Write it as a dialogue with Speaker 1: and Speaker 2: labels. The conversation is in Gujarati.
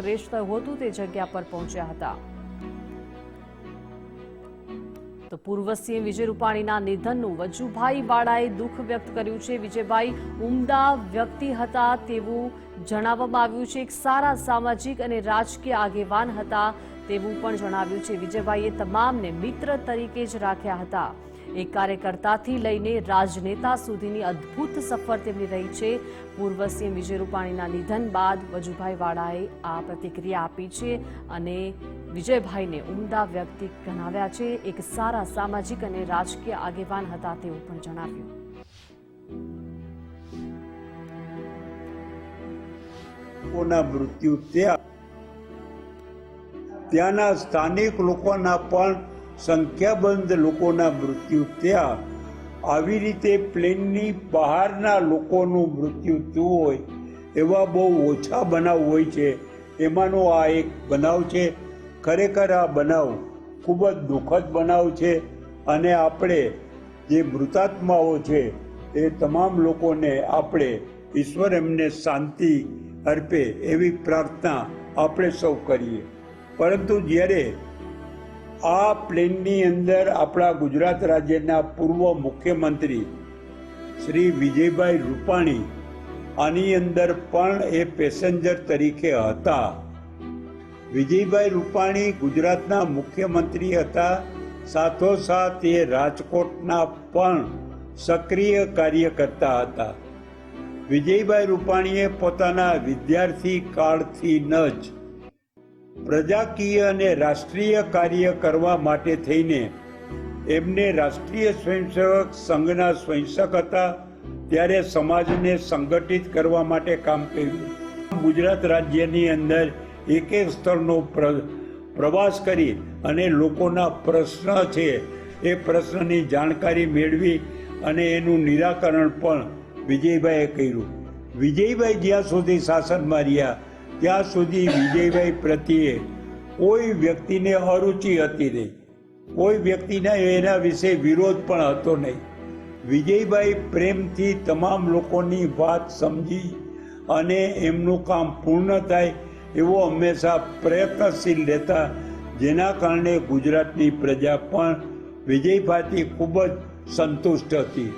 Speaker 1: શ્રેષ્ઠ થયું હતું તે જગ્યા પર પહોંચ્યા હતા। તો પૂર્વ સીએમ વિજય રૂપાણીના નિધનનું વજુભાઈ વાળાએ દુઃખ વ્યક્ત કર્યું છે। વિજયભાઈ ઉમદા વ્યક્તિ હતા તેવું જણાવવામાં આવ્યું છે। એક સારા સામાજિક અને રાજકીય આગેવાન હતા તેવું પણ જણાવ્યું છે। વિજયભાઈએ તમામને મિત્ર તરીકે જ રાખ્યા હતા। એક કાર્યકર્તાથી લઈને રાજનેતા સુધીની અદ્ભુત સફર તેમની રહી છે। પૂર્વ સીએમ વિજય રૂપાણીના નિધન બાદ વજુભાઈ વાળાએ આ પ્રતિક્રિયા આપી છે અને વિજયભાઈને ઉમદા વ્યક્તિ ગણાવ્યા છે। એક સારા સામાજિક અને રાજકીય આગેવાન હતા તેવું પણ જણાવ્યું।
Speaker 2: લોકોના મૃત્યુ ત્યાંના સ્થાનિક લોકોના પણ સંખ્યાબંધ લોકોના મૃત્યુ ત્યાં આવી રીતે પ્લેનની બહારના લોકોનું મૃત્યુ થયું હોય એવા બહુ ઓછા બનાવ હોય છે। એમાંનો આ એક બનાવ છે। ખરેખર આ બનાવ ખૂબ જ દુઃખદ બનાવ છે અને આપણે જે મૃતાત્માઓ છે એ તમામ લોકોને આપણે ઈશ્વર એમને શાંતિ અર્પે એવી પ્રાર્થના આપણે સૌ કરીએ। પરંતુ જ્યારે આ પ્લેનની અંદર આપણા ગુજરાત રાજ્યના પૂર્વ મુખ્યમંત્રી શ્રી વિજયભાઈ રૂપાણી આની અંદર પણ એ પેસેન્જર તરીકે હતા। વિજયભાઈ રૂપાણી ગુજરાતના મુખ્યમંત્રી હતા, સાથોસાથ એ રાજકોટના પણ સક્રિય કાર્યકર્તા હતા। વિજયભાઈ રૂપાણીએ પોતાના વિદ્યાર્થી કાળથી જ પ્રજાકીય અને રાષ્ટ્રીય કાર્ય કરવા માટે થઈને એમને રાષ્ટ્રીય સ્વયંસેવક સંઘના સ્વયંસેવક હતા ત્યારે સમાજને સંગઠિત કરવા માટે કામ કર્યું। ગુજરાત રાજ્યની અંદર એક એક સ્થળનો પ્રવાસ કરી અને લોકોના પ્રશ્ન છે એ પ્રશ્નની જાણકારી મેળવી અને એનું નિરાકરણ પણ વિજયભાઈએ કર્યું। વિજયભાઈ જ્યાં સુધી શાસનમાં રહ્યા ત્યાં સુધી વિજયભાઈ પ્રત્યે કોઈ વ્યક્તિને અરુચિ હતી નહીં, કોઈ વ્યક્તિને એના વિશે વિરોધ પણ હતો નહીં। વિજયભાઈ પ્રેમથી તમામ લોકોની વાત સમજી અને એમનું કામ પૂર્ણ થાય એવો હંમેશા પ્રયત્નશીલ રહેતા, જેના કારણે ગુજરાતની પ્રજા પણ વિજયભાઈથી ખૂબ જ સંતુષ્ટ હતી।